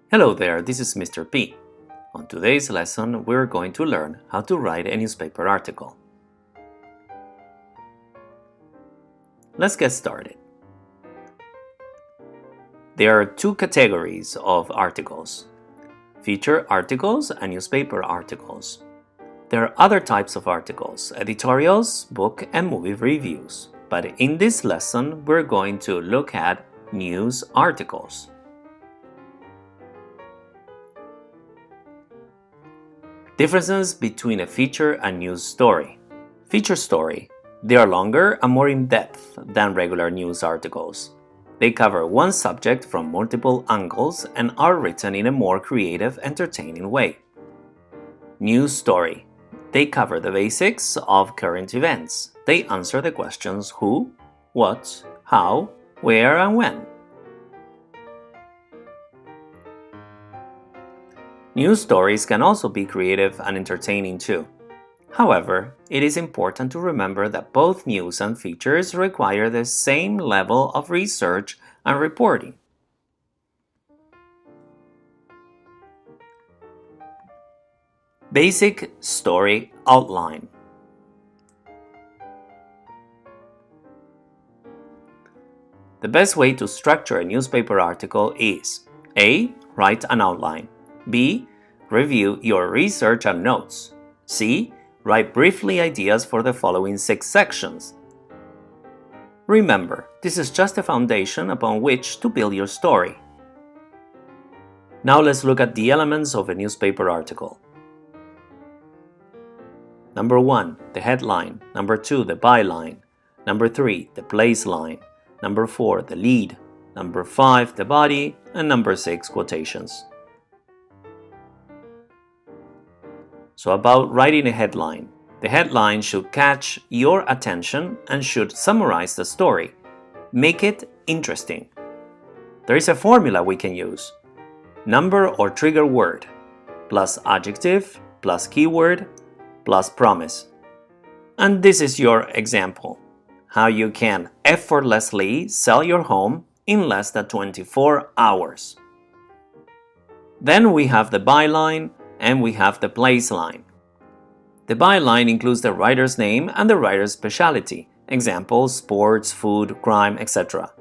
Hello there, this is Mr. P. On today's lesson, we're going to learn how to write a newspaper article. Let's get started. There are two categories of articles: feature articles and newspaper articles. There are other types of articles: editorials, book and movie reviews. But in this lesson, we're going to look at news articles. Differences between a feature and news story. Feature story. They are longer and more in-depth than regular news articles. They cover one subject from multiple angles and are written in a more creative, entertaining way. News story. They cover the basics of current events. They answer the questions who, what, how, where, and when. News stories can also be creative and entertaining too. However, it is important to remember that both news and features require the same level of research and reporting. Basic story outline. The best way to structure a newspaper article is A. Write an outline. B. Review your research and notes. C. Write briefly ideas for the following 6 sections. Remember, this is just a foundation upon which to build your story. Now let's look at the elements of a newspaper article. Number 1, the headline. Number 2, the byline. Number 3, the placeline. Number 4, the lead. Number 5, the body. And number 6, quotations. So about writing a headline. The headline should catch your attention and should summarize the story. Make it interesting. There is a formula we can use. Number or trigger word, plus adjective, plus keyword, plus promise. And this is your example. How you can effortlessly sell your home in less than 24 hours. Then we have the byline and we have the placeline. The byline includes the writer's name and the writer's specialty. Example, sports, food, crime, etc.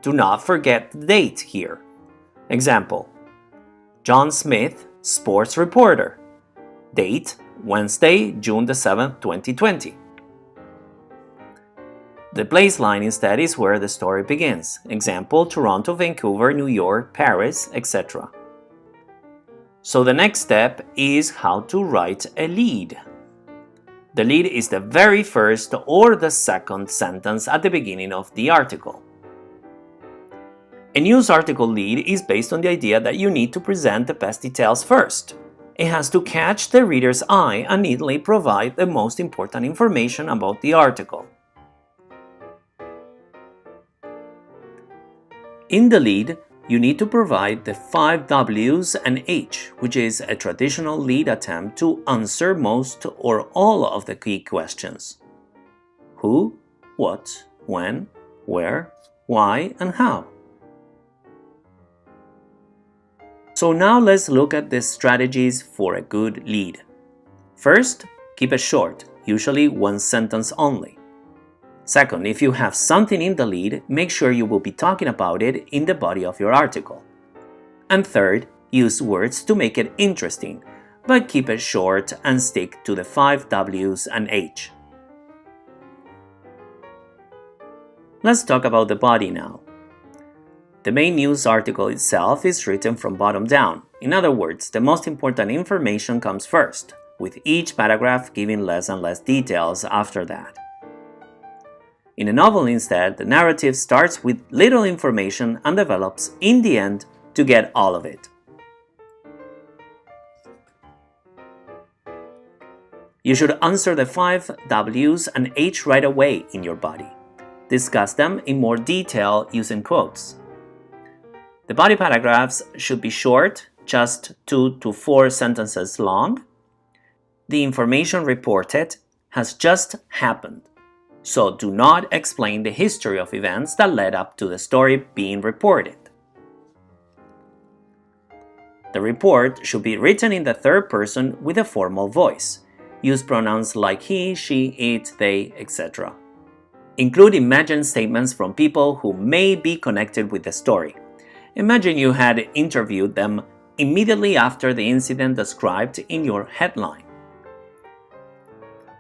Do not forget the date here. Example, John Smith, sports reporter. Date, Wednesday, June the 7th, 2020. The placeline instead is where the story begins. Example, Toronto, Vancouver, New York, Paris, etc. So the next step is how to write a lead. The lead is the very first or the second sentence at the beginning of the article. A news article lead is based on the idea that you need to present the best details first. It has to catch the reader's eye and neatly provide the most important information about the article. In the lead, you need to provide the 5 W's and H, which is a traditional lead attempt to answer most or all of the key questions. Who, what, when, where, why, and how. So now let's look at the strategies for a good lead. First, keep it short, usually 1 sentence only. Second, if you have something in the lead, make sure you will be talking about it in the body of your article. And third, use words to make it interesting, but keep it short and stick to the 5 W's and H. Let's talk about the body now. The main news article itself is written from bottom down. In other words, the most important information comes first, with each paragraph giving less and less details after that. In a novel instead, the narrative starts with little information and develops in the end to get all of it. You should answer the 5 W's and H right away in your body. Discuss them in more detail using quotes. The body paragraphs should be short, just 2 to 4 sentences long. The information reported has just happened. So do not explain the history of events that led up to the story being reported. The report should be written in the third person with a formal voice. Use pronouns like he, she, it, they, etc. Include imagined statements from people who may be connected with the story. Imagine you had interviewed them immediately after the incident described in your headline.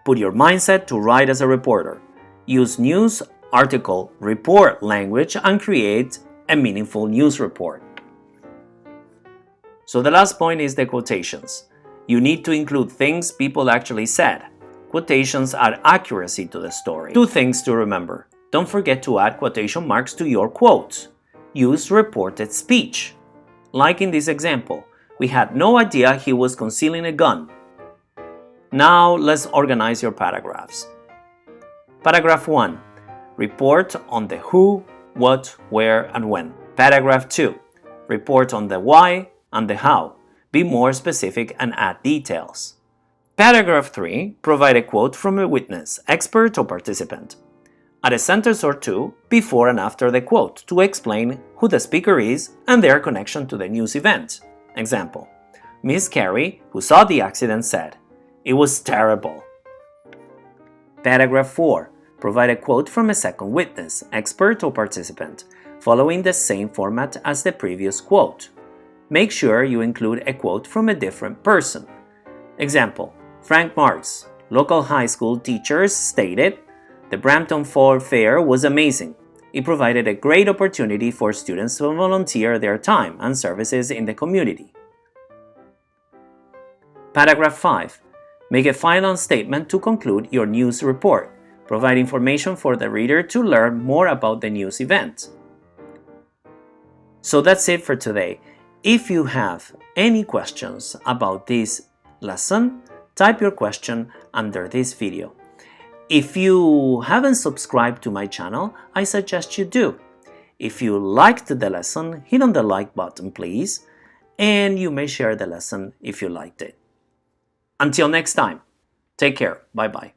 Put your mindset to write as a reporter. Use news, article, report language and create a meaningful news report. So the last point is the quotations. You need to include things people actually said. Quotations add accuracy to the story. 2 things to remember. Don't forget to add quotation marks to your quotes. Use reported speech. Like in this example, we had no idea he was concealing a gun. Now let's organize your paragraphs. Paragraph 1. Report on the who, what, where, and when. Paragraph 2. Report on the why and the how. Be more specific and add details. Paragraph 3. Provide a quote from a witness, expert, or participant. Add a sentence or two before and after the quote to explain who the speaker is and their connection to the news event. Example: Miss Carey, who saw the accident, said, "It was terrible." Paragraph 4. Provide a quote from a second witness, expert, or participant, following the same format as the previous quote. Make sure you include a quote from a different person. Example: Frank Marks, local high school teachers, stated, "The Brampton Fall Fair was amazing. It provided a great opportunity for students to volunteer their time and services in the community." Paragraph 5. Make a final statement to conclude your news report. Provide information for the reader to learn more about the news event. So that's it for today. If you have any questions about this lesson, type your question under this video. If you haven't subscribed to my channel, I suggest you do. If you liked the lesson, hit on the like button please, and you may share the lesson if you liked it. Until next time, take care, bye bye.